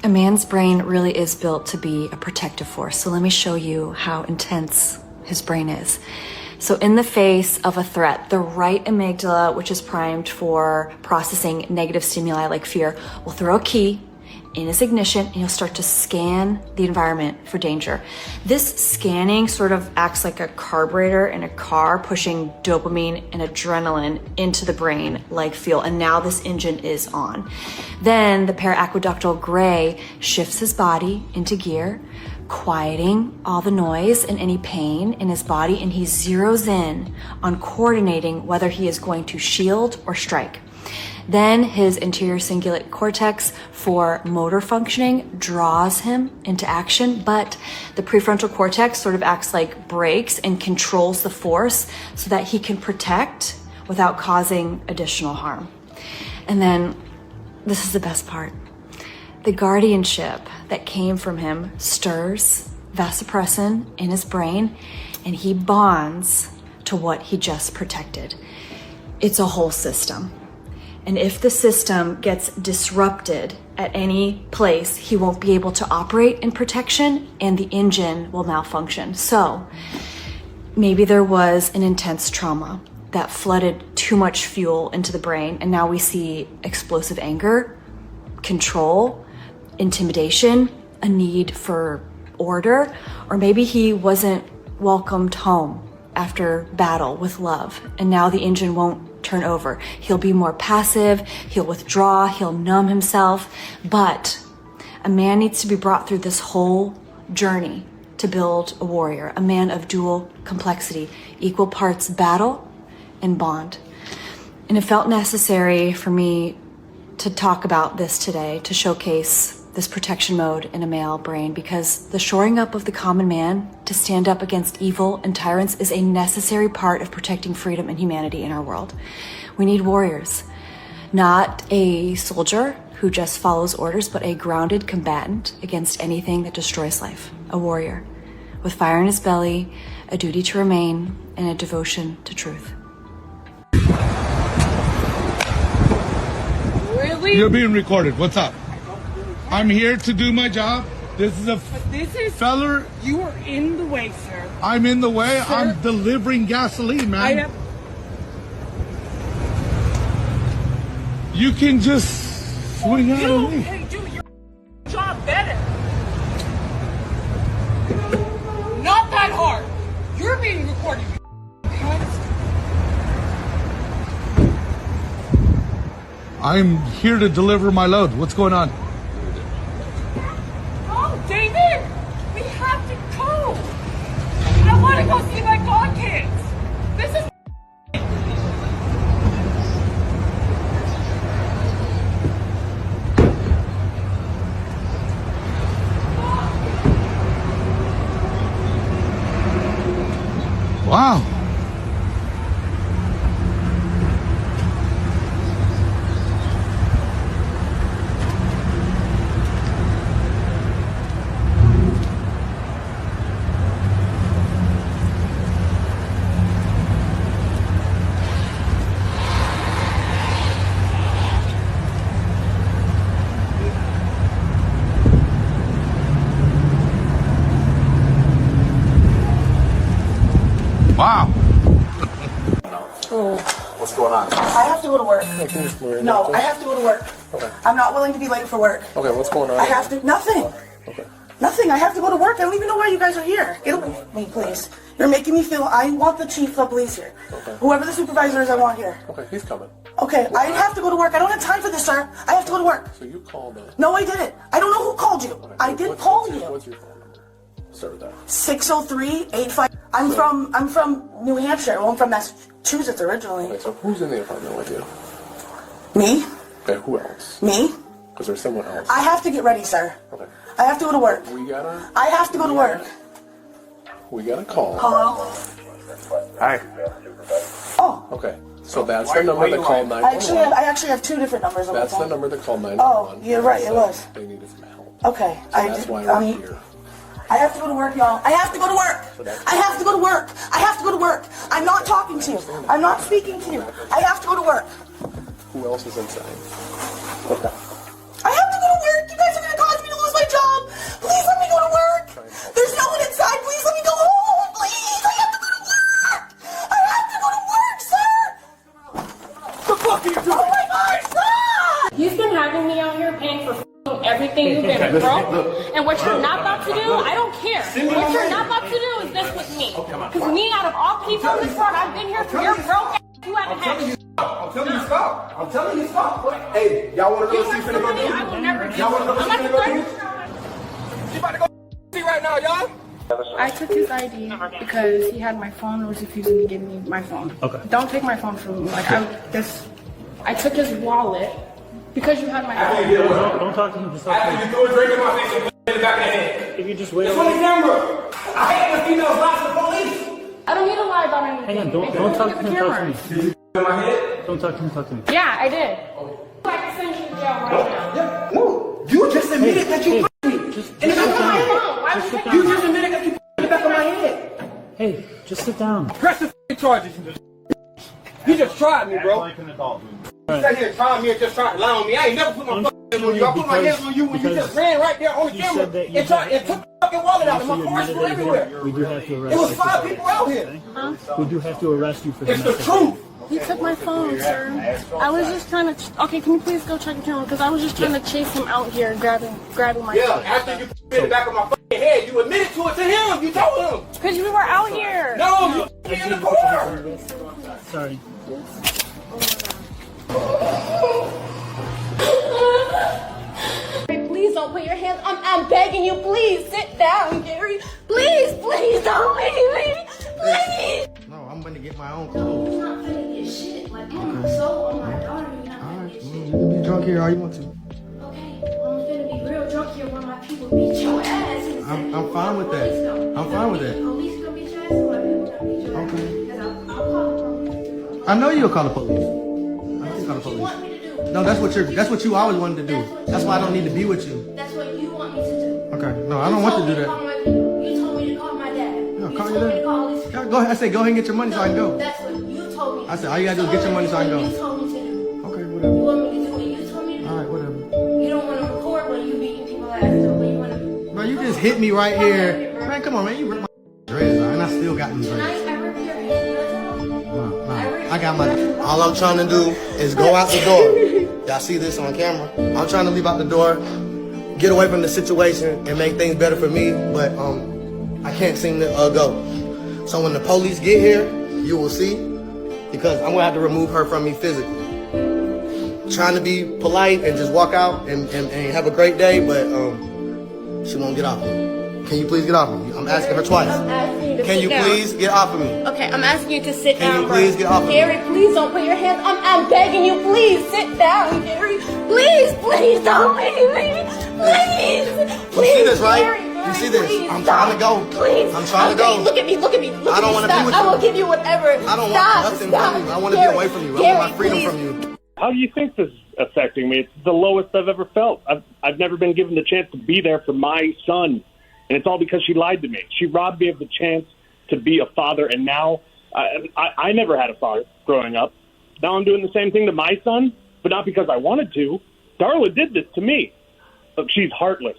A man's brain really is built to be a protective force. So let me show you how intense his brain is. So in the face of a threat, the right amygdala, which is primed for processing negative stimuli like fear, will throw a key in his ignition and he'll start to scan the environment for danger. This scanning sort of acts like a carburetor in a car, pushing dopamine and adrenaline into the brain like fuel. And now this engine is on. Then the paraqueductal gray shifts his body into gear, quieting all the noise and any pain in his body, and he zeroes in on coordinating whether he is going to shield or strike. Then his anterior cingulate cortex for motor functioning draws him into action, but the prefrontal cortex sort of acts like brakes and controls the force so that he can protect without causing additional harm. And then this is the best part. The guardianship that came from him stirs vasopressin in his brain, and he bonds to what he just protected. It's a whole system. And if the system gets disrupted at any place, he won't be able to operate in protection and the engine will malfunction. So maybe there was an intense trauma that flooded too much fuel into the brain, and now we see explosive anger, control, intimidation, a need for order, or maybe he wasn't welcomed home after battle with love, and now the engine won't turn over. He'll be more passive, he'll withdraw, he'll numb himself, but a man needs to be brought through this whole journey to build a warrior, a man of dual complexity, equal parts battle and bond. And it felt necessary for me to talk about this today, to showcase this protection mode in a male brain, because the shoring up of the common man to stand up against evil and tyrants is a necessary part of protecting freedom and humanity in our world. We need warriors, not a soldier who just follows orders, but a grounded combatant against anything that destroys life. A warrior with fire in his belly, a duty to remain, and a devotion to truth. Really? You're being recorded. What's up? I'm here to do my job. This is feller. You are in the way, sir. I'm in the way. Sir, I'm delivering gasoline, man. You can just swing out of me. Hey, do your job better. Not that hard. You're being recorded. I'm here to deliver my load. What's going on? Oh, David, we have to go. I want to go see my godkids. This is. Wow. Wow. What's going on? I have to go to work. No, I have to go to work. Okay. I'm not willing to be late for work. Okay, what's going on? I have to. Nothing. Okay. Nothing. I have to go to work. I don't even know why you guys are here. Get away from me, please. You're making me feel. I want the chief of police here. Okay. Whoever the supervisor is, I want here. Okay, he's coming. Okay, I have to go to work. I don't have time for this, sir. I have to go to work. So you called us. No, I didn't. I don't know who called you. Okay. I did call you. What's your phone number? Start with that. 603-85. I'm from New Hampshire. Well, I'm from Massachusetts originally. Okay, so who's in the apartment with you? Me? Okay, who else? Me? Because there's someone else. I have to get ready, sir. Okay. I have to go to work. I have to go to work. We got a call. Hello? Hi. Oh. Okay. So that's the number that called 911. I actually have two different numbers on my That's phone. the number that called 911. Oh, you're right, it was. They needed some help. Okay. So that's why we're here. I have to go to work, y'all. I have to go to work. I have to go to work. I have to go to work. I'm not talking to you. I'm not speaking to you. I have to go to work. Who else is inside? I have to go to work. You guys are going to cause me to everything you've been broke. And what you're not about to do, I don't care. What you're not about to do is this with me. Because me, out of all people in this world, I've been here for your broke ass. You haven't had shit. I'm telling you stop. I'm telling you stop. Hey, y'all want to know what she's finna go do? I will never do. Y'all want to know what she's I'm finna not go do? the She about to go see right now, y'all. I took his ID because he had my phone and was refusing to give me my phone. Okay. Don't take my phone from me. Like I took his wallet because you had my phone. Don't talk to him. Just talk to After him. you threw a drink in my face and in the back of the head. If you just wait. It's on the camera. I hate when females lie to the police. I don't need to lie about anything. Hang on. Don't talk to him. Talk to me. Did you in my head? Don't talk to him. Talk to me. Yeah, I did. I can send you to jail right now. Yeah. No. You just admitted that you put me. Just In the sit back of my down. head. Why Just would sit You down. just admitted that you put in the back of my head. Hey, just sit down. Press the f***ing charges. You just tried me, bro. Like an adult, dude. You sat here and tried me and just tried to lie on me. I ain't never put my fucking hands on you. I put my hands on you when you just ran right there on the You camera said that you and tried and took the fucking wallet out of So my you car. admitted Still that everywhere. we do have to arrest It was you. 5 people out here. We do have to arrest you for It's the domestic. truth. He took my phone, sir. I was just trying to. Okay, can you please go check the camera? Because I was just trying to chase him out here, grabbing my Yeah, phone. after you put it in the back of my fucking head, you admitted to it to him. You told him. Because we were out here. No, you f***ing in the car. Sorry. Please don't put your hands. I'm begging you. Please sit down, Gary. Please don't leave me. Please. No, I'm gonna get my own clothes. You're not gonna get shit. Like on my soul, on my daughter, you're not gonna get shit. You can be drunk here all you want to. Okay, well, I'm finna be real drunk here when my people beat your ass. I'm fine with that. I'm fine with that. Police gonna beat your ass, and my people gonna beat your ass. Okay. Because I'll call the police. I know you'll call the police. I know you'll call the What you police. want me to do? No, that's what you always wanted to do. That's why I don't need to be with you. That's what you want me to do. Okay. No, I don't want to do that. You told me to call my dad. No, You call told your me dad. to call Lisa. Yeah, go ahead. I said go ahead and get your money so I can go. That's what you told me. I said all you gotta do is get your money so I can go. You told me to do. Okay, You whatever. want me to do what you told me to do? All right, whatever. You don't want to record when you beating people ass, so when you want to. Bro, you just hit me right here. Man, come on, man. You ripped my dreads out, and I still got them dreads. I ripped your hands. I got my. All I'm trying to do is go out the door. Y'all see this on camera? I'm trying to leave out the door, get away from the situation, and make things better for me. But I can't seem to go. So when the police get here, you will see, because I'm gonna have to remove her from me physically. Trying to be polite and just walk out and have a great day, but she won't get off me. Can you please get off me? I'm asking her twice. I'm asking you to Can sit you down. please get off of me? Okay, I'm asking you to sit Can down. you please get off of me? Gary, please don't put your hands. I'm begging you. Please sit down, Gary. Please don't leave me. Please. You see this, right? Gary, You see this? please I'm stop. trying to go. Please. I'm trying to Okay, go. Look at me. Look at me. I don't wanna be with I you. will give you whatever. I don't Stop, want nothing stop. from you. I want to be Gary, away from you. I Gary, want my freedom please. from you. How do you think this is affecting me? It's the lowest I've ever felt. I've never been given the chance to be there for my son, and it's all because she lied to me. She robbed me of the chance to be a father, and now I never had a father growing up. Now I'm doing the same thing to my son, but not because I wanted to. Darla did this to me. Look, she's heartless.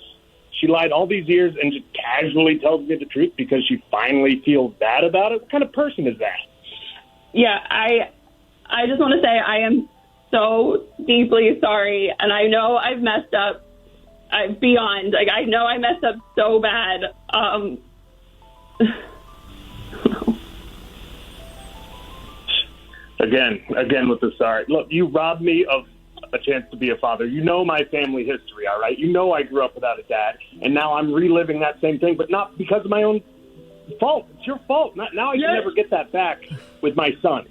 She lied all these years and just casually tells me the truth because she finally feels bad about it. What kind of person is that? Yeah, I just want to say I am so deeply sorry, and I know I've messed up beyond. Like, I know I messed up so bad. Again with the sorry. Look, you robbed me of a chance to be a father. You know my family history, all right? You know I grew up without a dad, and now I'm reliving that same thing, but not because of my own fault. It's your fault. Now I can never get that back with my son.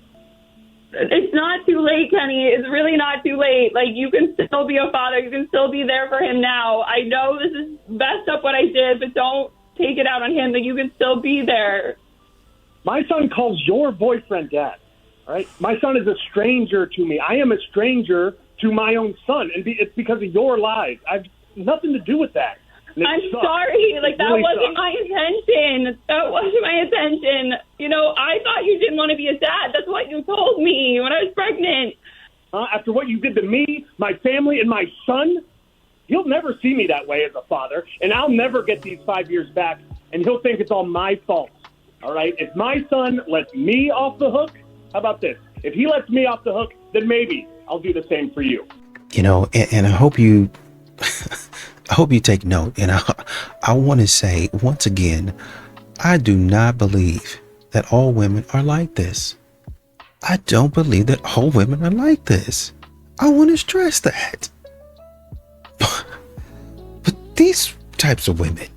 It's not too late, Kenny. It's really not too late. Like, you can still be a father. You can still be there for him now. I know this is messed up what I did, but don't take it out on him. That you can still be there. My son calls your boyfriend dad, all right? My son is a stranger to me. I am a stranger to my own son, and it's because of your lies. I've nothing to do with that. I'm sorry. Like, that wasn't my intention. That wasn't my intention. You know, I thought you didn't want to be a dad. That's what you told me when I was pregnant. After what you did to me, my family, and my son, he'll never see me that way as a father, and I'll never get these 5 years back, and he'll think it's all my fault. All right? If my son lets me off the hook, how about this? If he lets me off the hook, then maybe I'll do the same for you. You know, and I hope you I hope you take note. And I want to say once again, I do not believe that all women are like this. I don't believe that all women are like this. I want to stress that. But these types of women,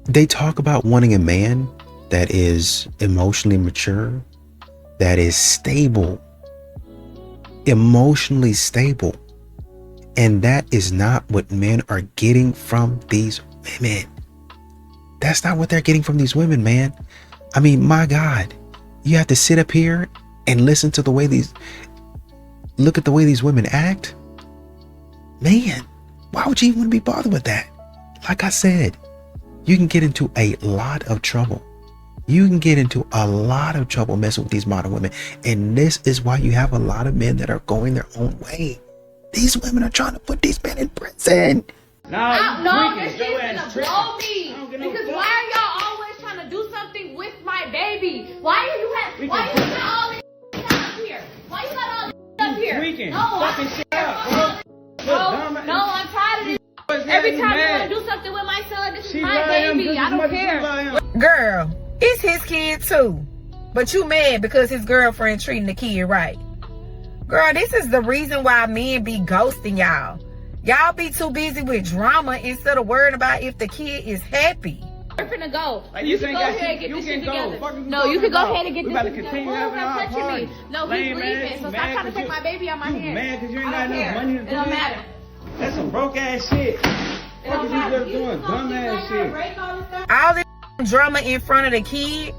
they talk about wanting a man that is emotionally mature, that is stable, emotionally stable. And that is not what men are getting from these women. That's not what they're getting from these women, man. I mean, my God, you have to sit up here and listen to look at the way these women act. Man, why would you even want to be bothered with that? Like I said, you can get into a lot of trouble. You can get into a lot of trouble messing with these modern women. And this is why you have a lot of men that are going their own way. These women are trying to put these men in prison. No, this shit's gonna blow me. Because why are y'all always trying to do something with my baby? Why you got all this up here? Why you got all this up here? No, I'm tired of this. Every time you want to do something with my son, this is my baby. I don't care. Girl, it's his kid too. But you mad because his girlfriend treating the kid right. Girl, this is the reason why men be ghosting y'all. Y'all be too busy with drama instead of worrying about if the kid is happy. We're finna go. Like, you can go ahead and get this shit together. No, you can go ahead and get this shit together. Who's not touching me? No, he's leaving. So stop trying to take my baby out my hands. Mad because you ain't got enough money to do it don't matter. That's some broke ass shit. What is you doing? Dumb ass shit. All this drama in front of the kid.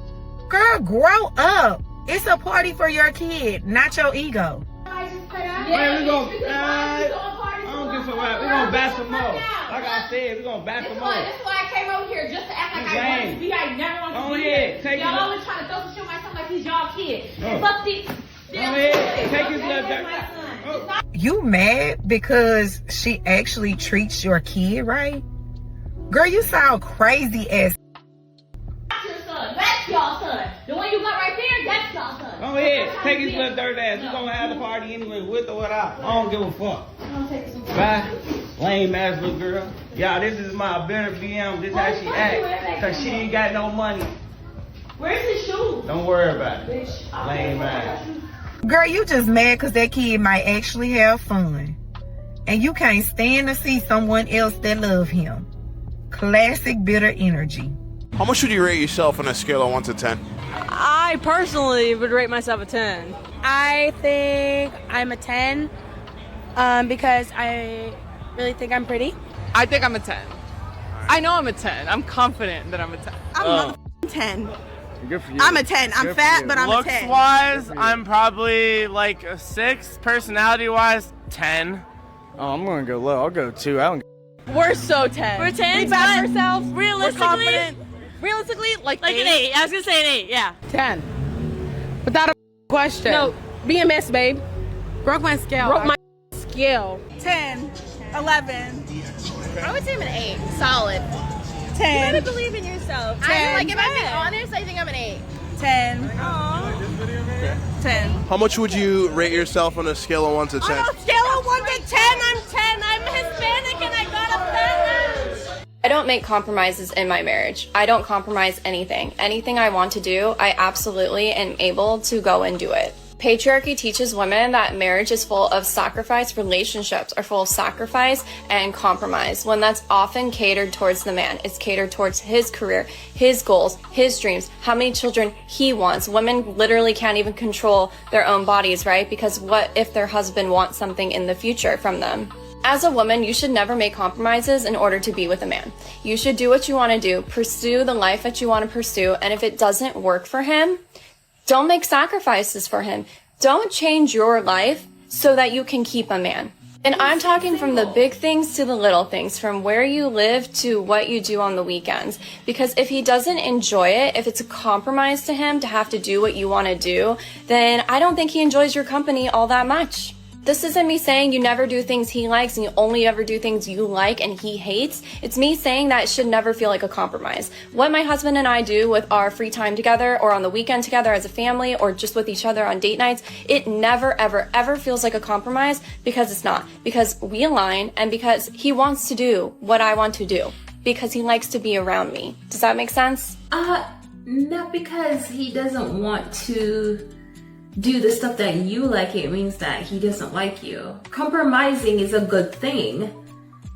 Girl, grow up. It's a party for your kid, not your ego. Man, we gonna, I don't give a fuck. We're gonna bash them up. Like I said, we're gonna bash them up. That's why I came over here, just to act like I wanted to be. I never wanted to be here. Y'all always trying to throw some shit on my son like he's y'all kid. Fuck this. Go ahead, take his little dirt. You mad because she actually treats your kid right? Girl, you sound crazy as That's your son. That's y'all son. The one you got right there, that's y'all son. Go ahead, take his little dirt ass. We're gonna have the party anyway, with or without. I don't give a fuck. Bye. Lame ass little girl. Y'all, this is my better BM. This how she act. Cause she ain't got no money. Where's his shoes? Don't worry about it. Lame ass. Girl, you just mad because that kid might actually have fun. And you can't stand to see someone else that love him. Classic bitter energy. How much would you rate yourself on a scale of 1 to 10? I personally would rate myself a 10. I think I'm a 10 because I really think I'm pretty. I think I'm a 10. I know I'm a 10. I'm confident that I'm a 10. I'm not a 10. Good for you. I'm a 10. I'm fat, but I'm a 10. Looks-wise, I'm probably like a 6. Personality-wise, 10. Oh, I'm gonna go low. I'll go 2. I don't. We're so 10. We're 10. We back ourselves. Realistically, like an 8. I was gonna say an 8. Yeah. 10. Without a question. No, BMS, babe. Broke my scale. Broke my scale. 10. 11. I would say I'm an 8. Solid. 10. You gotta believe in yourself. 10. If I'm being honest, I think I'm an 8. 10. Okay. 10. How much would you rate yourself on a scale of 1 to 10? On a scale of 1 to 10, I'm 10. I'm Hispanic and I got a 10. I don't make compromises in my marriage. I don't compromise anything. Anything I want to do, I absolutely am able to go and do it. Patriarchy teaches women that marriage is full of sacrifice, relationships are full of sacrifice and compromise, when that's often catered towards the man. It's catered towards his career, his goals, his dreams, how many children he wants. Women literally can't even control their own bodies, right? Because what if their husband wants something in the future from them? As a woman, you should never make compromises in order to be with a man. You should do what you want to do, pursue the life that you want to pursue, and if it doesn't work for him, don't make sacrifices for him. Don't change your life so that you can keep a man. And I'm talking from the big things to the little things, from where you live to what you do on the weekends. Because if he doesn't enjoy it, if it's a compromise to him to have to do what you want to do, then I don't think he enjoys your company all that much. This isn't me saying you never do things he likes and you only ever do things you like and he hates. It's me saying that it should never feel like a compromise. What my husband and I do with our free time together or on the weekend together as a family or just with each other on date nights, it never, ever, ever feels like a compromise because it's not. Because we align and because he wants to do what I want to do. Because he likes to be around me. Does that make sense? Not because he doesn't want to do the stuff that you like, it means that he doesn't like you. Compromising is a good thing.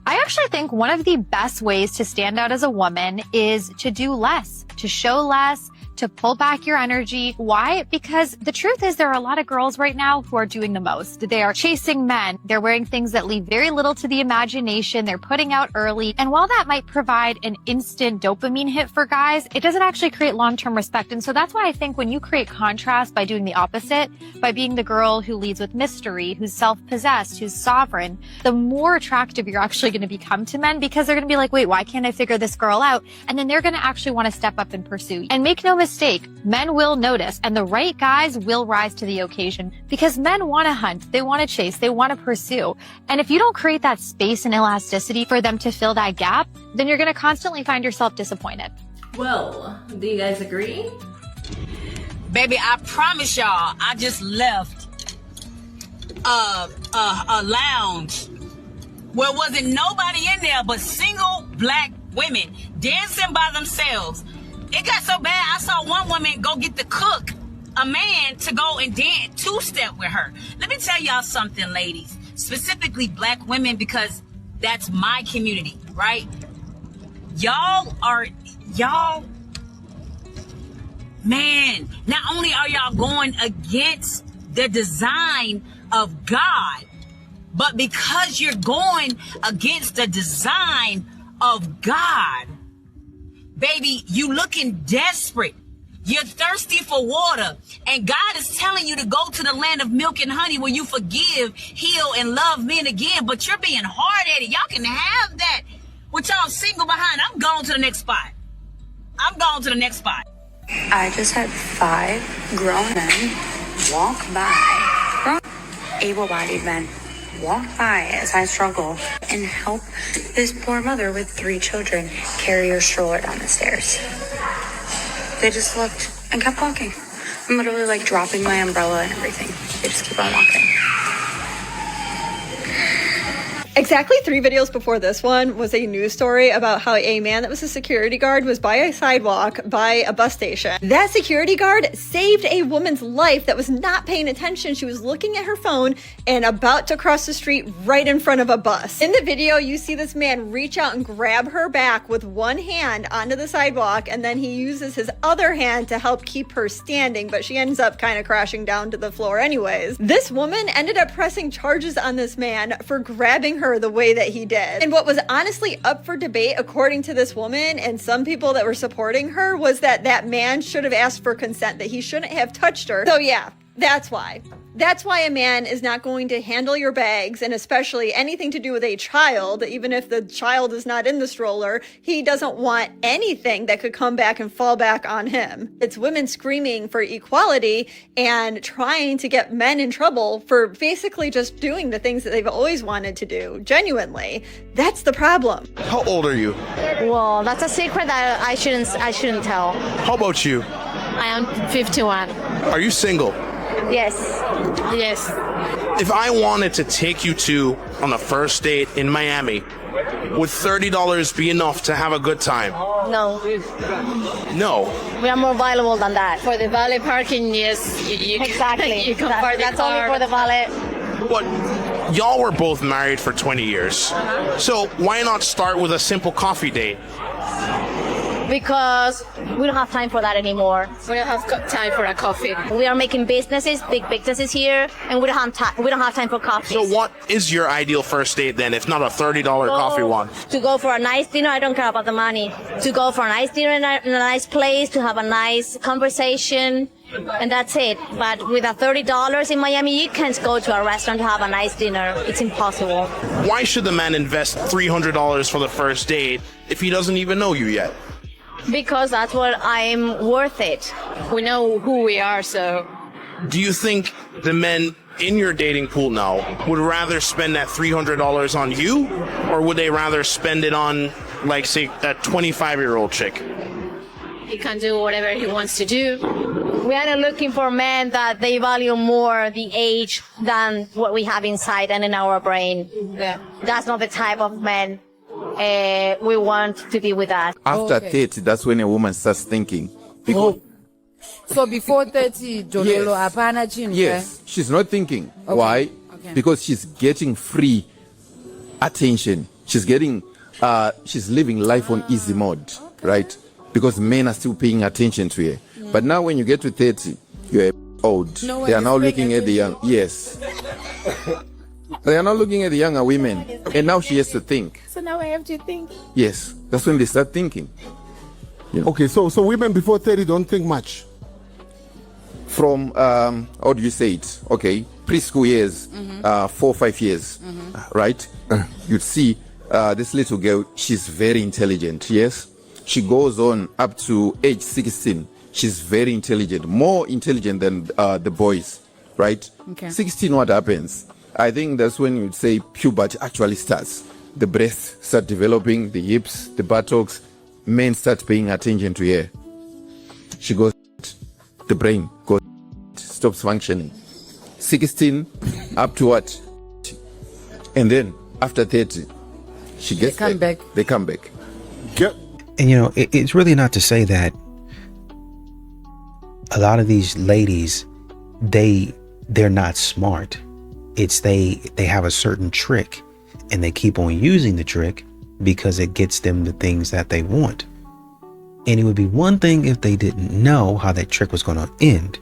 I actually think one of the best ways to stand out as a woman is to do less, to show less, to pull back your energy. Why? Because the truth is there are a lot of girls right now who are doing the most. They are chasing men. They're wearing things that leave very little to the imagination. They're putting out early. And while that might provide an instant dopamine hit for guys, it doesn't actually create long-term respect. And so that's why I think when you create contrast by doing the opposite, by being the girl who leads with mystery, who's self-possessed, who's sovereign, the more attractive you're actually going to become to men because they're going to be like, wait, why can't I figure this girl out? And then they're going to actually want to step up and pursue you. And make no mistake, men will notice and the right guys will rise to the occasion because men want to hunt, they want to chase, they want to pursue. And if you don't create that space and elasticity for them to fill that gap, then you're going to constantly find yourself disappointed. Well, do you guys agree? Baby, I promise y'all, I just left a lounge where wasn't nobody in there but single black women dancing by themselves. It got so bad, I saw one woman go get the cook, a man, to go and dance two-step with her. Let me tell y'all something, ladies, specifically black women, because that's my community, right? Man, not only are y'all going against the design of God, but because you're going against the design of God, baby, you looking desperate. You're thirsty for water. And God is telling you to go to the land of milk and honey where you forgive, heal, and love men again. But you're being hard-headed. Y'all can have that with y'all single behind. I'm going to the next spot. I just had 5 grown men walk by, grown, able-bodied men walk by as I struggle and help this poor mother with 3 children carry her stroller down the stairs. They just looked and kept walking. I'm literally like dropping my umbrella and everything. They just keep on walking. Exactly 3 videos before this one was a news story about how a man that was a security guard was by a sidewalk by a bus station. That security guard saved a woman's life that was not paying attention. She was looking at her phone and about to cross the street right in front of a bus. In the video, you see this man reach out and grab her back with one hand onto the sidewalk, and then he uses his other hand to help keep her standing, but she ends up kind of crashing down to the floor anyways. This woman ended up pressing charges on this man for grabbing her the way that he did. And what was honestly up for debate, according to this woman and some people that were supporting her, was that that man should have asked for consent, that he shouldn't have touched her. So yeah, that's why. That's why a man is not going to handle your bags, and especially anything to do with a child, even if the child is not in the stroller. He doesn't want anything that could come back and fall back on him. It's women screaming for equality and trying to get men in trouble for basically just doing the things that they've always wanted to do, genuinely. That's the problem. How old are you? Well, that's a secret that I shouldn't tell. How about you? I am 51. Are you single? Yes. Yes. If I wanted to take you two on a first date in Miami, would $30 be enough to have a good time? No. No. We are more valuable than that. For the valet parking, yes. Exactly. You can park the That's car. only for the valet. But y'all were both married for 20 years. So why not start with a simple coffee date? Because we don't have time for that anymore. We don't have time for a coffee. We are making businesses, big businesses here, and we don't have time for coffee. So what is your ideal first date then, if not a $30 coffee one? To go for a nice dinner, I don't care about the money. To go for a nice dinner in a nice place, to have a nice conversation, and that's it. But with a $30 in Miami, you can't go to a restaurant to have a nice dinner. It's impossible. Why should the man invest $300 for the first date if he doesn't even know you yet? Because that's what I'm worth it. We know who we are, so. Do you think the men in your dating pool now would rather spend that $300 on you, or would they rather spend it on, like, say, a 25-year-old chick? He can do whatever he wants to do. We are not looking for men that they value more the age than what we have inside and in our brain. Yeah. That's not the type of men we want to be with us. After 30, that's when a woman starts thinking. Because So before 30, Jololo, hapana chini. yes, she's not thinking. Okay. Why? Okay. Because she's getting free attention. She's getting, she's living life on easy mode, right? Because men are still paying attention to her. But now when you get to 30, you're old. No They are one now is looking paying at the young. Yes. They are now looking at the younger women. And now she has to think. So now I have to think. Yes. That's when they start thinking. Okay, so women before 30 don't think much. From how do you say it? Okay, preschool years, 4 or 5 years, right? You'd see this little girl. She's very intelligent. Yes, she goes on up to age 16. She's very intelligent, more intelligent than the boys, right? Okay. 16, what happens? I think that's when you'd say puberty actually starts. The breasts start developing, the hips, the buttocks. Men start paying attention to her. She goes, the brain goes, stops functioning. 16 up to what? And then after 30, she gets come back. They come back. And you know, it's really not to say that a lot of these ladies, they're not smart. It's they have a certain trick, and they keep on using the trick because it gets them the things that they want. And it would be one thing if they didn't know how that trick was going to end.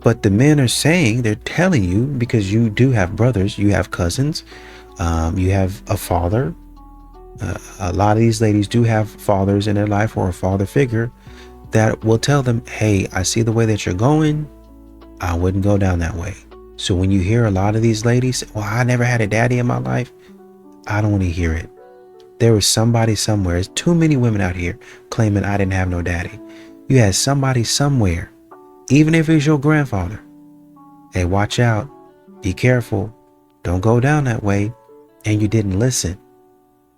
But the men are saying, they're telling you, because you do have brothers, you have cousins, you have a father. A lot of these ladies do have fathers in their life, or a father figure that will tell them, hey, I see the way that you're going. I wouldn't go down that way. So when you hear a lot of these ladies say, well, I never had a daddy in my life, I don't want to hear it. There was somebody somewhere. There's too many women out here claiming I didn't have no daddy. You had somebody somewhere, even if it's your grandfather. Hey, watch out. Be careful. Don't go down that way. And you didn't listen.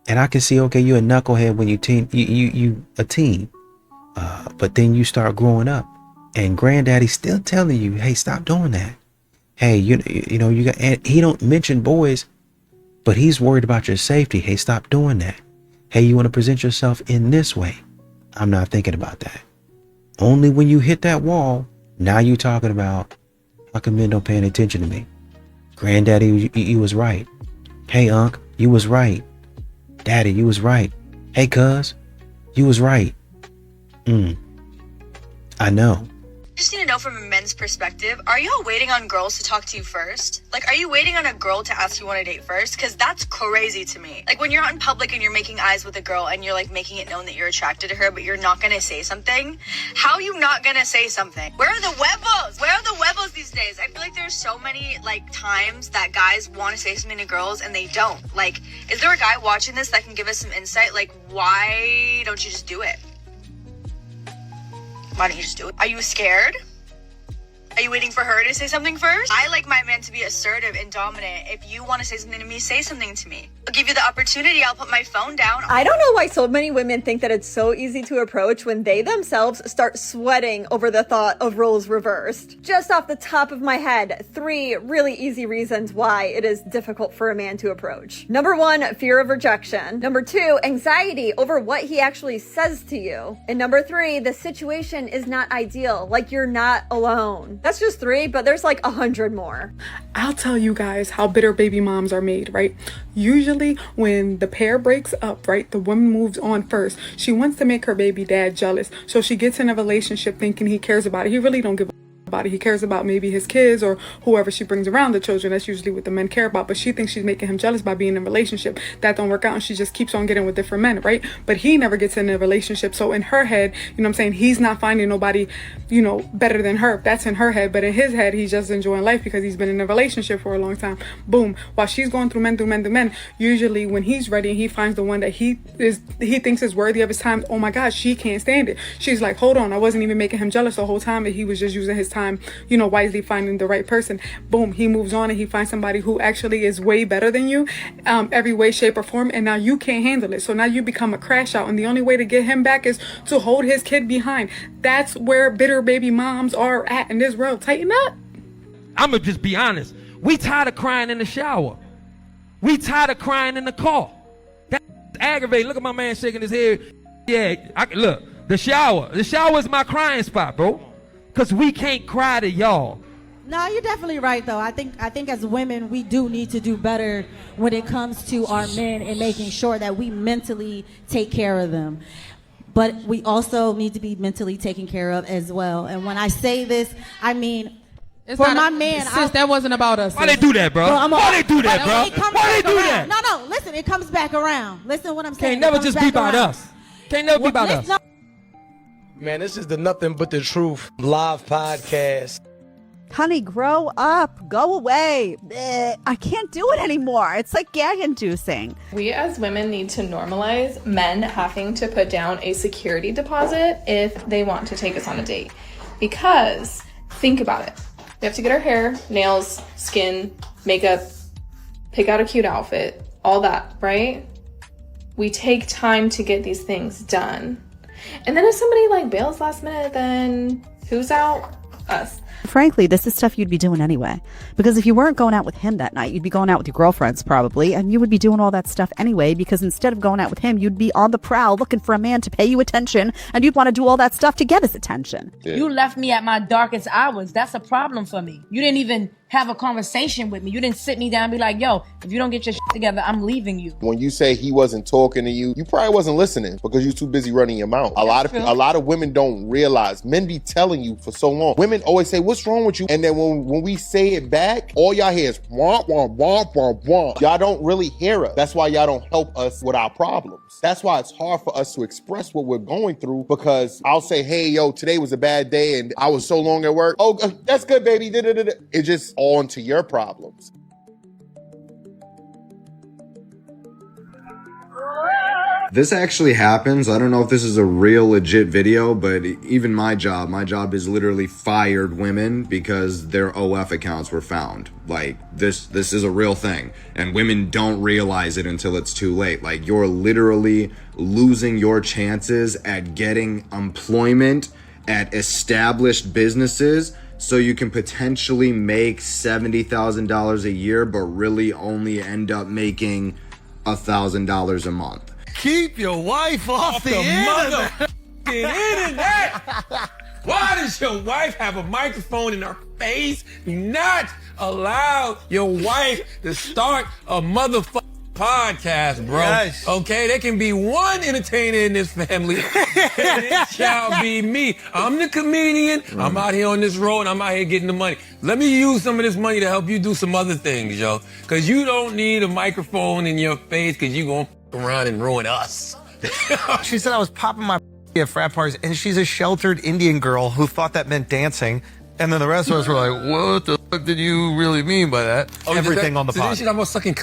And I can see, okay, you're a knucklehead when you a teen. But then you start growing up, and granddaddy's still telling you, hey, stop doing that. Hey, you know, you got, and he don't mention boys, but he's worried about your safety. Hey, stop doing that. Hey, you want to present yourself in this way. I'm not thinking about that. Only when you hit that wall, now you talking about, how come men don't pay any attention to me? Granddaddy, you was right. Hey, Unc, you was right. Daddy, you was right. Hey, cuz, you was right. I know. I just need to know from a men's perspective, are y'all waiting on girls to talk to you first? Like, are you waiting on a girl to ask you on a date first? Because that's crazy to me. Like, when you're out in public and you're making eyes with a girl and you're, like, making it known that you're attracted to her, but you're not going to say something, how are you not going to say something? Where are the huevos? Where are the huevos these days? I feel like there's so many, like, times that guys want to say something to girls and they don't. Like, is there a guy watching this that can give us some insight? Like, why don't you just do it? Why don't you just do it? Are you scared? Are you waiting for her to say something first? I like my man to be assertive and dominant. If you want to say something to me, say something to me. I'll give you the opportunity. I'll put my phone down. I don't know why so many women think that it's so easy to approach when they themselves start sweating over the thought of roles reversed. Just off the top of my head, 3 really easy reasons why it is difficult for a man to approach. Number 1, fear of rejection. Number 2, anxiety over what he actually says to you. And number 3, the situation is not ideal, like you're not alone. That's just 3, but there's like 100 more. I'll tell you guys how bitter baby moms are made, right? Usually when the pair breaks up, right, the woman moves on first. She wants to make her baby dad jealous. So she gets in a relationship thinking he cares about it. He really don't give a about it. He cares about maybe his kids or whoever she brings around the children. That's usually what the men care about. But she thinks she's making him jealous by being in a relationship. That don't work out, and she just keeps on getting with different men, right? But he never gets in a relationship. So in her head, you know what I'm saying, he's not finding nobody, you know, better than her. That's in her head. But in his head, he's just enjoying life because he's been in a relationship for a long time. Boom. While she's going through men, usually when he's ready and he finds the one that he thinks is worthy of his time, oh my God, she can't stand it. She's like, hold on, I wasn't even making him jealous the whole time, but he was just using his time time, wisely finding the right person. Boom, he moves on and he finds somebody who actually is way better than you, every way, shape, or form, and now you can't handle it. So now you become a crash out, and the only way to get him back is to hold his kid behind. That's where bitter baby moms are at in this world. Tighten up. I'ma just be honest. We tired of crying in the shower. We tired of crying in the car. That's aggravating. Look at my man shaking his head. Yeah, look, the shower. The shower is my crying spot, bro. Because we can't cry to y'all. No, you're definitely right, though. I think as women, we do need to do better when it comes to our men and making sure that we mentally take care of them. But we also need to be mentally taken care of as well. And when I say this, I mean, my man, sis, that wasn't about us. Why they do that, bro? Why they do that, bro? Why they do that? No, listen, it comes back around. Listen to what I'm saying. Can't never just be about us. Can't never be about us. Man, this is the Nothing But the Truth live podcast. Honey, grow up. Go away. I can't do it anymore. It's like gag-inducing. We as women need to normalize men having to put down a security deposit if they want to take us on a date. Because, think about it. We have to get our hair, nails, skin, makeup, pick out a cute outfit, all that, right? We take time to get these things done. And then if somebody bails last minute, then who's out? Us. Frankly, this is stuff you'd be doing anyway. Because if you weren't going out with him that night, you'd be going out with your girlfriends probably, and you would be doing all that stuff anyway, because instead of going out with him, you'd be on the prowl looking for a man to pay you attention, and you'd want to do all that stuff to get his attention. Yeah. You left me at my darkest hours. That's a problem for me. You didn't even have a conversation with me. You didn't sit me down and be like, yo, if you don't get your shit together, I'm leaving you. When you say he wasn't talking to you, you probably wasn't listening because you're too busy running your mouth. A lot of women don't realize, men be telling you for so long. Women always say, what's wrong with you? And then when we say it back, all y'all hear is womp, womp, womp, womp, womp. Y'all don't really hear us. That's why y'all don't help us with our problems. That's why it's hard for us to express what we're going through, because I'll say, hey, yo, today was a bad day and I was so long at work. Oh, that's good, baby. It's just all into your problems. This actually happens. I don't know if this is a real legit video, but even my job is literally fired women because their OF accounts were found. Like this is a real thing, and women don't realize it until it's too late. Like, you're literally losing your chances at getting employment at established businesses, so you can potentially make $70,000 a year, but really only end up making $1,000 a month. Keep your wife off the internet. Why does your wife have a microphone in her face? Do not allow your wife to start a motherfucking podcast, bro. Yes. Okay, there can be one entertainer in this family, and it shall be me. I'm the comedian. I'm out here on this road, and I'm out here getting the money. Let me use some of this money to help you do some other things, yo. Because you don't need a microphone in your face, because you're going to around and ruin us. She said I was popping my at frat parties, and she's a sheltered Indian girl who thought that meant dancing. And then the rest of us were like, what the fuck did you really mean by that? Everything on the pod. Did she talk about sucking?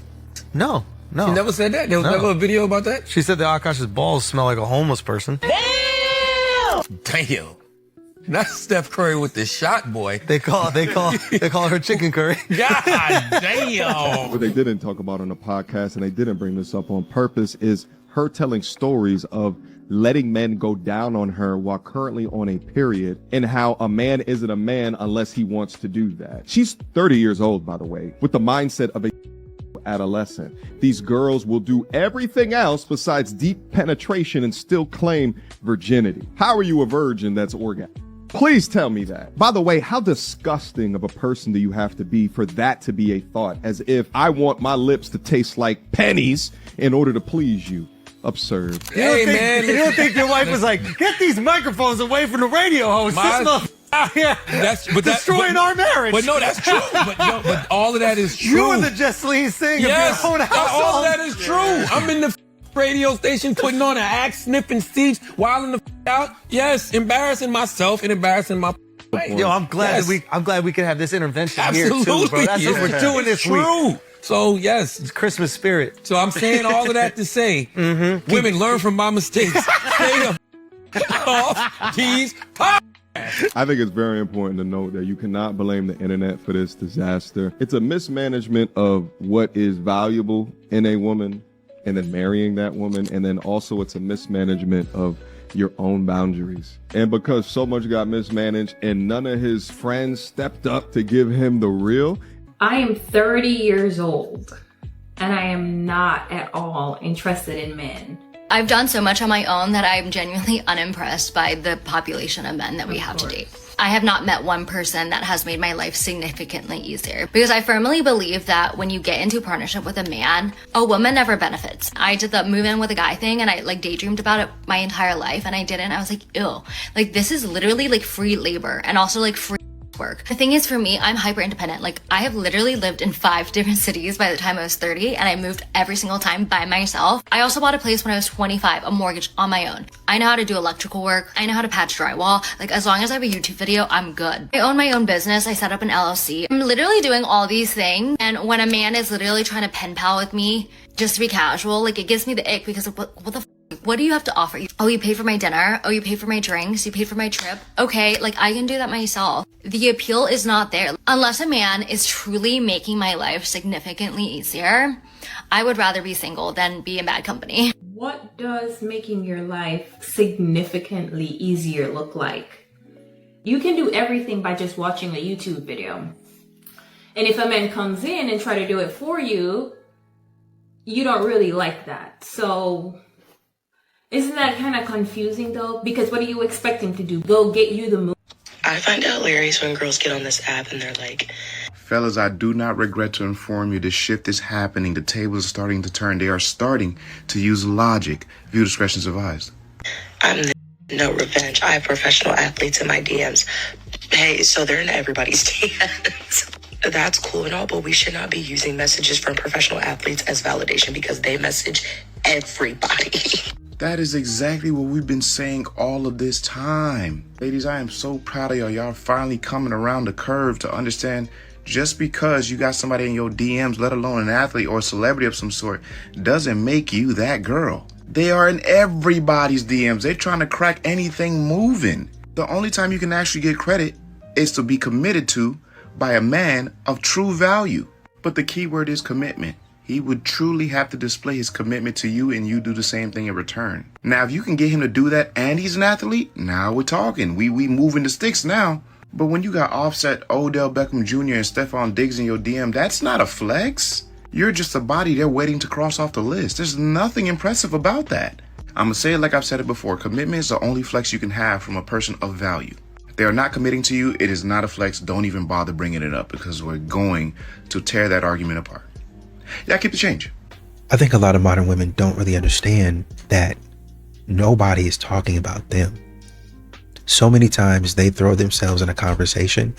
No. She never said that? There was never a video about that? She said that Akash's balls smell like a homeless person. Damn. Not Steph Curry with the shot, boy. They call her chicken curry. God damn. What they didn't talk about on the podcast, and they didn't bring this up on purpose, is her telling stories of letting men go down on her while currently on a period, and how a man isn't a man unless he wants to do that. She's 30 years old, by the way, with the mindset of a adolescent. These girls will do everything else besides deep penetration and still claim virginity. How are you a virgin that's orgasm? Please tell me that. By the way, how disgusting of a person do you have to be for that to be a thought? As if I want my lips to taste like pennies in order to please you. Absurd. You don't think your wife was like, get these microphones away from the radio host. Destroying our marriage. But no, that's true. But all of that is true. You and the Jesseline thing of your own household. All of that is true. I'm in the radio station putting on an axe sniffing seats, wilding the out. Yes, embarrassing myself and embarrassing my wife. Yo, I'm glad we can have this intervention here too, bro. That's what we're doing this week. So yes, it's Christmas spirit. So I'm saying all of that to say, women, learn from my mistakes. Stay off these podcasts. I think it's very important to note that you cannot blame the internet for this disaster. It's a mismanagement of what is valuable in a woman and then marrying that woman. And then also it's a mismanagement of your own boundaries. And because so much got mismanaged and none of his friends stepped up to give him the real. I am 30 years old and I am not at all interested in men. I've done so much on my own that I'm genuinely unimpressed by the population of men that we have to date. I have not met one person that has made my life significantly easier because I firmly believe that when you get into a partnership with a man, a woman never benefits. I did the move in with a guy thing and I like daydreamed about it my entire life and I didn't. I was like, ew, like this is literally like free labor and also like free work. The thing is for me, I'm hyper independent. Like I have literally lived in 5 different cities by the time I was 30 and I moved every single time by myself. I also bought a place when I was 25, a mortgage on my own. I know how to do electrical work. I know how to patch drywall. Like as long as I have a YouTube video, I'm good. I own my own business. I set up an LLC. I'm literally doing all these things. And when a man is literally trying to pen pal with me just to be casual, like it gives me the ick because of what the what do you have to offer? Oh, you paid for my dinner? Oh, you paid for my drinks? You paid for my trip? Okay, like I can do that myself. The appeal is not there. Unless a man is truly making my life significantly easier, I would rather be single than be in bad company. What does making your life significantly easier look like? You can do everything by just watching a YouTube video. And if a man comes in and try to do it for you, you don't really like that. So isn't that kind of confusing though? Because what do you expect him to do? Go get you the move? I find it hilarious when girls get on this app and they're like, fellas, I do not regret to inform you the shift is happening. The tables are starting to turn. They are starting to use logic. View discretion is advised. I'm no revenge. I have professional athletes in my DMs. Hey, so they're in everybody's DMs. That's cool and all, but we should not be using messages from professional athletes as validation because they message everybody. That is exactly what we've been saying all of this time. Ladies, I am so proud of y'all. Y'all finally coming around the curve to understand just because you got somebody in your DMs, let alone an athlete or a celebrity of some sort, doesn't make you that girl. They are in everybody's DMs. They're trying to crack anything moving. The only time you can actually get credit is to be committed to by a man of true value. But the key word is commitment. He would truly have to display his commitment to you and you do the same thing in return. Now, if you can get him to do that and he's an athlete, now we're talking. We moving the sticks now. But when you got Offset, Odell Beckham Jr. and Stephon Diggs in your DM, that's not a flex. You're just a body they're waiting to cross off the list. There's nothing impressive about that. I'm going to say it like I've said it before. Commitment is the only flex you can have from a person of value. If they are not committing to you, it is not a flex. Don't even bother bringing it up because we're going to tear that argument apart. Yeah, keep the change. I think a lot of modern women don't really understand that nobody is talking about them. So many times they throw themselves in a conversation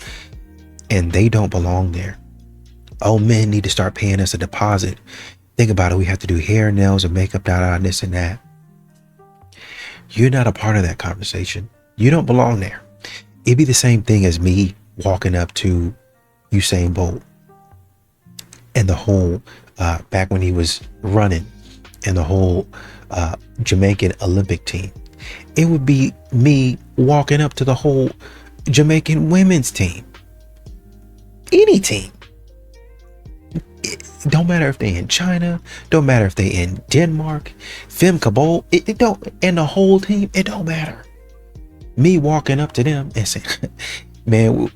and they don't belong there. Oh, men need to start paying us a deposit. Think about it. We have to do hair, nails, and makeup, and this and that. You're not a part of that conversation. You don't belong there. It'd be the same thing as me walking up to Usain Bolt and the whole back when he was running and the whole Jamaican Olympic team. It would be me walking up to the whole Jamaican women's team. Any team. It don't matter if they in China, don't matter if they in Denmark, Femke Bol, it don't, and the whole team, it don't matter. Me walking up to them and saying, man,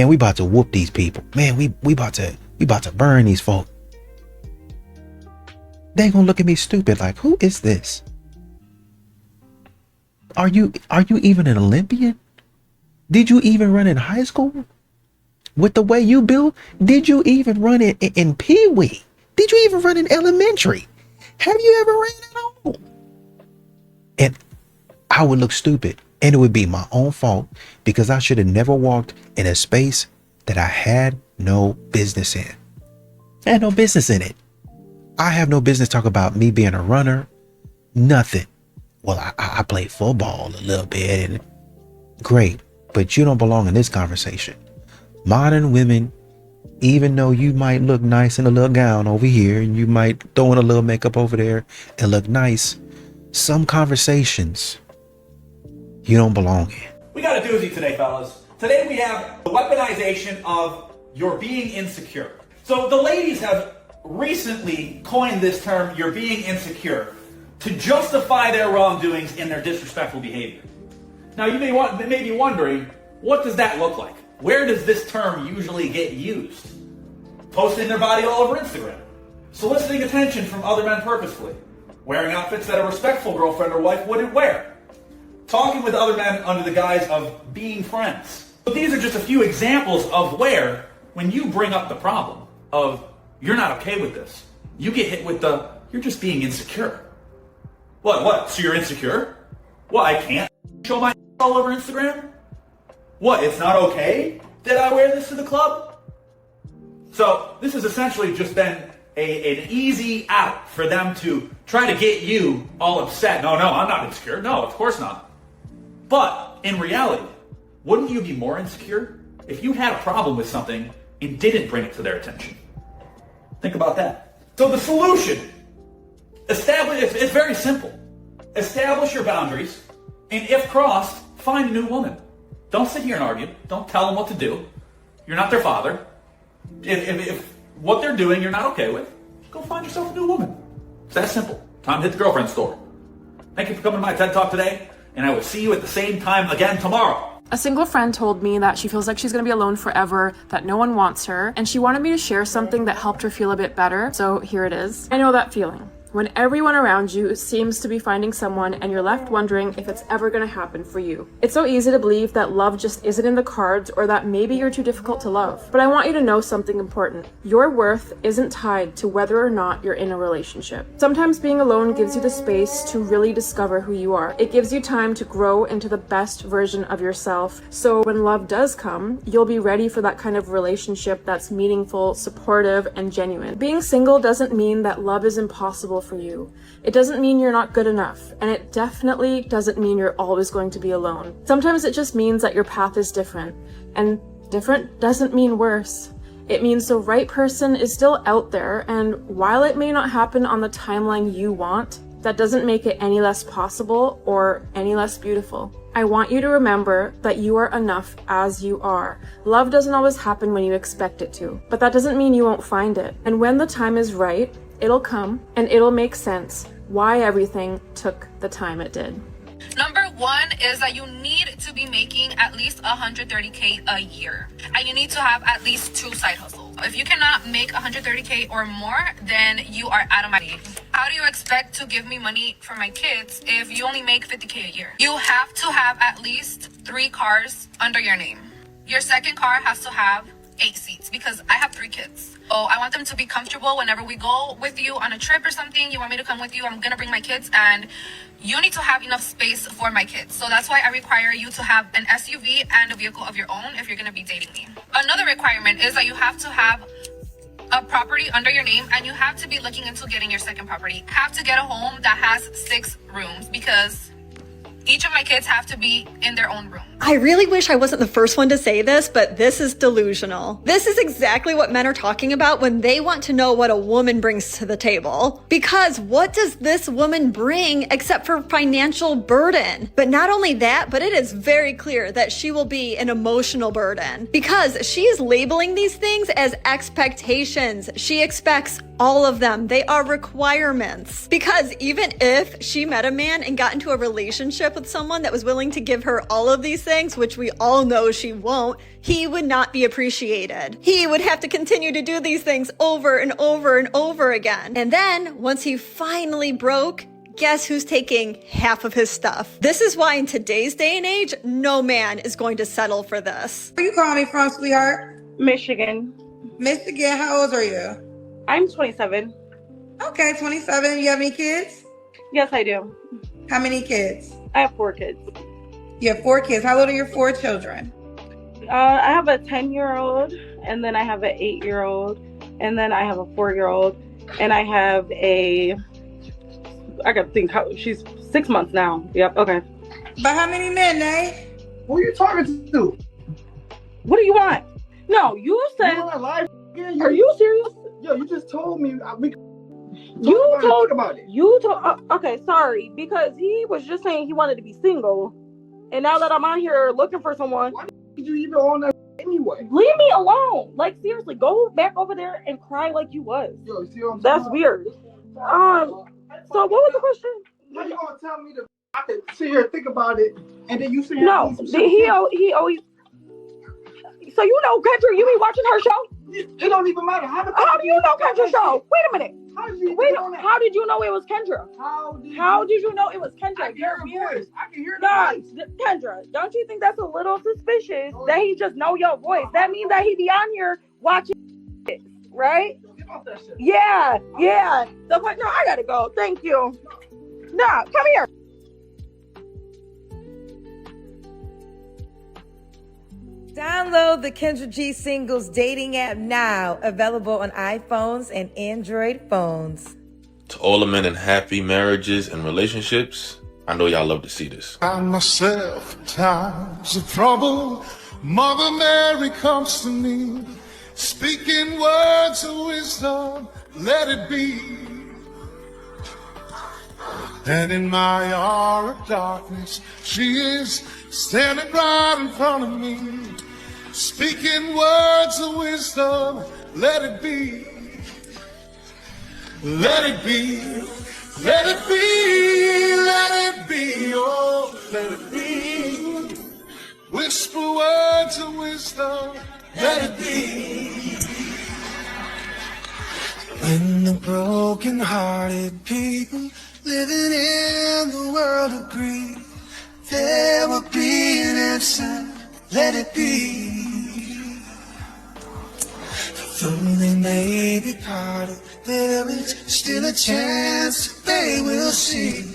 we about to whoop these people. Man, we about to burn these folk. They gonna look at me stupid like, who is this? Are you even an Olympian? Did you even run in high school? With the way you build, did you even run in Pee-wee? Did you even run in elementary? Have you ever ran at all? And I would look stupid, and it would be my own fault because I should have never walked in a space that I had no business in. I had no business in it. I have no business talking about me being a runner. Nothing. Well, I played football a little bit and great, but you don't belong in this conversation. Modern women, even though you might look nice in a little gown over here and you might throw in a little makeup over there and look nice, some conversations you don't belong in. We got a doozy today, fellas. Today we have the weaponization of your being insecure. So the ladies have recently coined this term, you're being insecure, to justify their wrongdoings and their disrespectful behavior. Now you may be wondering, what does that look like? Where does this term usually get used? Posting their body all over Instagram. Soliciting attention from other men purposefully. Wearing outfits that a respectful girlfriend or wife wouldn't wear. Talking with other men under the guise of being friends. But these are just a few examples of where, when you bring up the problem of, you're not okay with this, you get hit with the, you're just being insecure. What? So you're insecure? What, I can't show my all over Instagram? What, it's not okay that I wear this to the club? So this has essentially just been an easy out for them to try to get you all upset. No, I'm not insecure. No, of course not. But in reality, wouldn't you be more insecure if you had a problem with something and didn't bring it to their attention? Think about that. So the solution, it's very simple. Establish your boundaries, and if crossed, find a new woman. Don't sit here and argue. Don't tell them what to do. You're not their father. If what they're doing you're not okay with, go find yourself a new woman. It's that simple. Time to hit the girlfriend store. Thank you for coming to my TED Talk today, and I will see you at the same time again tomorrow. A single friend told me that she feels like she's going to be alone forever, that no one wants her, and she wanted me to share something that helped her feel a bit better, so here it is. I know that feeling. When everyone around you seems to be finding someone and you're left wondering if it's ever going to happen for you. It's so easy to believe that love just isn't in the cards or that maybe you're too difficult to love. But I want you to know something important. Your worth isn't tied to whether or not you're in a relationship. Sometimes being alone gives you the space to really discover who you are. It gives you time to grow into the best version of yourself. So when love does come, you'll be ready for that kind of relationship that's meaningful, supportive, and genuine. Being single doesn't mean that love is impossible for you. It doesn't mean you're not good enough, and it definitely doesn't mean you're always going to be alone. Sometimes it just means that your path is different, and different doesn't mean worse. It means the right person is still out there, and while it may not happen on the timeline you want, that doesn't make it any less possible or any less beautiful. I want you to remember that you are enough as you are. Love doesn't always happen when you expect it to, but that doesn't mean you won't find it. And when the time is right, it'll come and it'll make sense why everything took the time it did. Number one is that you need to be making at least $130K a year. And you need to have at least 2 side hustles. If you cannot make $130K or more, then you are out of my league. How do you expect to give me money for my kids if you only make $50K a year? You have to have at least 3 cars under your name. Your second car has to have 8 seats because I have 3 kids. Oh, I want them to be comfortable whenever we go with you on a trip or something. You want me to come with you? I'm gonna bring my kids, and you need to have enough space for my kids. So that's why I require you to have an SUV and a vehicle of your own if you're gonna be dating me. Another requirement is that you have to have a property under your name, and you have to be looking into getting your second property. You have to get a home that has 6 rooms because each of my kids have to be in their own room. I really wish I wasn't the first one to say this, but this is delusional. This is exactly what men are talking about when they want to know what a woman brings to the table. Because what does this woman bring except for financial burden? But not only that, but it is very clear that she will be an emotional burden because she is labeling these things as expectations. She expects all of them. They are requirements. Because even if she met a man and got into a relationship with someone that was willing to give her all of these things, which we all know she won't, he would not be appreciated. He would have to continue to do these things over and over and over again. And then once he finally broke, guess who's taking half of his stuff? This is why in today's day and age, no man is going to settle for this. Where you calling me from, sweetheart? Michigan. Michigan, how old are you? I'm 27. Okay, 27. You have any kids? Yes, I do. How many kids? I have 4 kids. You have 4 kids. How old are your 4 children? I have a 10-year-old, and then I have an 8-year-old, and then I have a 4-year-old, and I have I gotta think, she's 6 months now. Yep, okay. But how many men, Nay? Who are you talking to? What do you want? No, you said... Are you serious? Yo, you just told me Okay, sorry, because he was just saying he wanted to be single, And now that I'm out here looking for someone, why did you even on that anyway? leave me alone. Like, seriously, go back over there and cry like you was. Yo, see what I'm That's saying? weird. So what was the question? How you gonna tell me to? I could sit here and think about it, and then you say No, he always. So you know Kendra, you be watching her show? It don't even matter. How do you know Kendra's show? Wait a minute. How did you Wait, know that? how did you know it was Kendra? How did you know it was Kendra? I can hear her voice. I can hear the Nah, voice. Kendra, don't you think that's a little suspicious that he just know your voice? That means that he be on here watching it, right? Get off that shit. Yeah. So, but no, I gotta go. Thank you. Nah, come here. Download the Kendra G Singles dating app now, available on iPhones and Android phones. To all the men in happy marriages and relationships, I know y'all love to see this. Find myself in times of trouble. Mother Mary comes to me, speaking words of wisdom, let it be. And in my hour of darkness, she is standing right in front of me, speaking words of wisdom, let it be. Let it be, let it be, let it be, oh, let it be. Whisper words of wisdom, let it be. When the broken-hearted people living in the world agree, there will be an answer, let it be. Though they may be parted, there is still a chance they will see.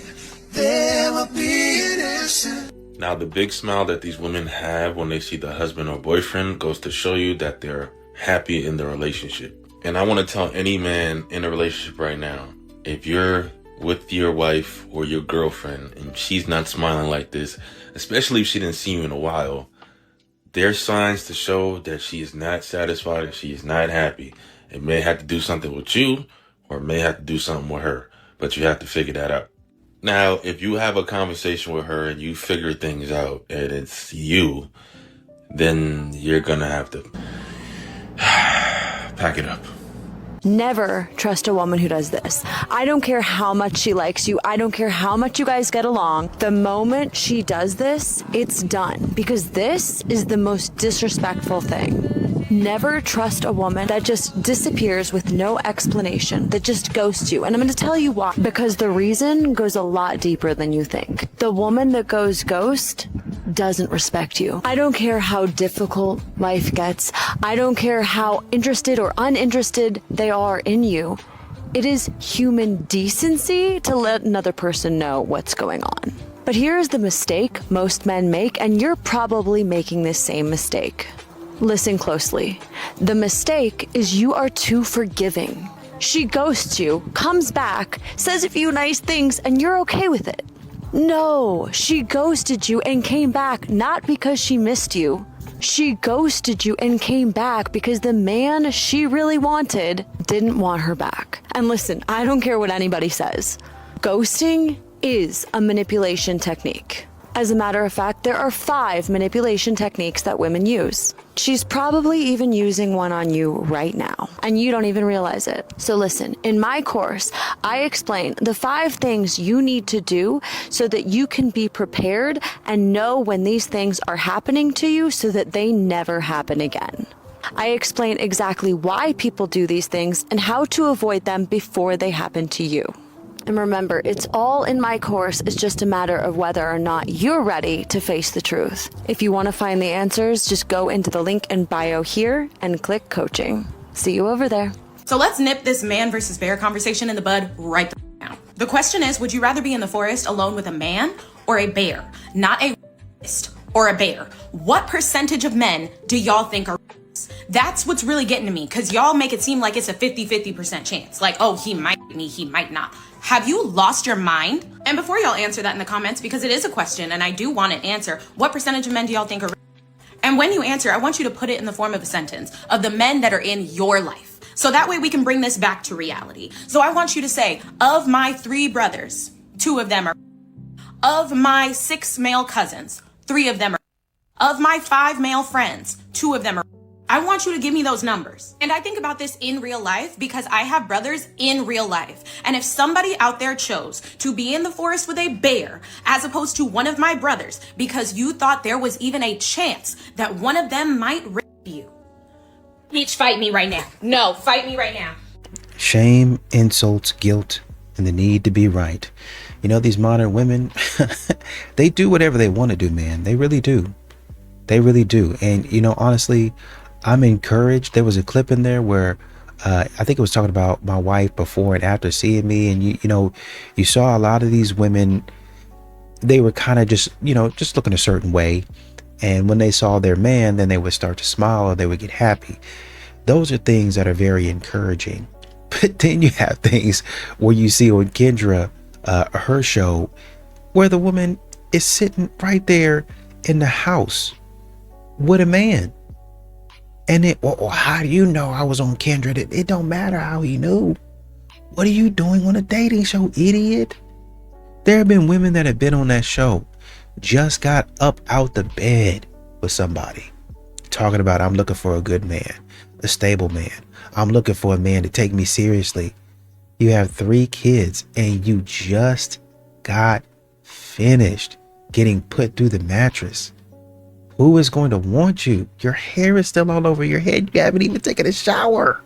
There will be an answer. Now, the big smile that these women have when they see the husband or boyfriend goes to show you that they're happy in their relationship. And I want to tell any man in a relationship right now, if you're with your wife or your girlfriend and she's not smiling like this, especially if she didn't see you in a while, there's signs to show that she is not satisfied and she is not happy. It may have to do something with you or it may have to do something with her, but you have to figure that out. Now, if you have a conversation with her and you figure things out and it's you, then you're gonna have to pack it up. Never trust a woman who does this. I don't care how much she likes you. I don't care how much you guys get along. The moment she does this, it's done. Because this is the most disrespectful thing. Never trust a woman that just disappears with no explanation, that just ghosts you. And I'm going to tell you why. Because the reason goes a lot deeper than you think. The woman that goes ghost doesn't respect you. I don't care how difficult life gets. I don't care how interested or uninterested they are in you. It is human decency to let another person know what's going on. But here's the mistake most men make, and you're probably making this same mistake. Listen closely. The mistake is you are too forgiving. She ghosts you, comes back, says a few nice things, and you're okay with it. No, she ghosted you and came back not because she missed you. She ghosted you and came back because the man she really wanted didn't want her back. And listen, I don't care what anybody says. Ghosting is a manipulation technique. As a matter of fact, there are 5 manipulation techniques that women use. She's probably even using one on you right now, and you don't even realize it. So listen, in my course, I explain the 5 things you need to do so that you can be prepared and know when these things are happening to you so that they never happen again. I explain exactly why people do these things and how to avoid them before they happen to you. And remember, it's all in my course. It's just a matter of whether or not you're ready to face the truth. If you want to find the answers, just go into the link in bio here and click coaching. See you over there. So let's nip this man versus bear conversation in the bud right now. The question is, would you rather be in the forest alone with a man or a bear? Not a or a bear. What percentage of men do y'all think are? That's what's really getting to me, because y'all make it seem like it's a 50-50% chance. Like, oh, he might be, he might not. Have you lost your mind? And before y'all answer that in the comments, because it is a question and I do want an answer, what percentage of men do y'all think are? And when you answer, I want you to put it in the form of a sentence of the men that are in your life. So that way we can bring this back to reality. So I want you to say, of my 3 brothers, 2 of them are. Of my 6 male cousins, 3 of them are. Of my 5 male friends, 2 of them are. I want you to give me those numbers. And I think about this in real life because I have brothers in real life. And if somebody out there chose to be in the forest with a bear as opposed to one of my brothers because you thought there was even a chance that one of them might rape you, bitch, fight me right now. No, fight me right now. Shame, insults, guilt, and the need to be right. You know, these modern women, they do whatever they want to do, man. They really do. They really do. And, you know, honestly, I'm encouraged. There was a clip in there where I think it was talking about my wife before and after seeing me. And, you know, you saw a lot of these women, they were kind of just, you know, just looking a certain way. And when they saw their man, then they would start to smile or they would get happy. Those are things that are very encouraging. But then you have things where you see on Kendra, her show, where the woman is sitting right there in the house with a man. And it, well, how do you know I was on Kendra? It don't matter how he knew. What are you doing on a dating show, idiot? There have been women that have been on that show, just got up out the bed with somebody, talking about, I'm looking for a good man, a stable man. I'm looking for a man to take me seriously. You have 3 kids and you just got finished getting put through the mattress. Who is going to want you? Your hair is still all over your head. You haven't even taken a shower.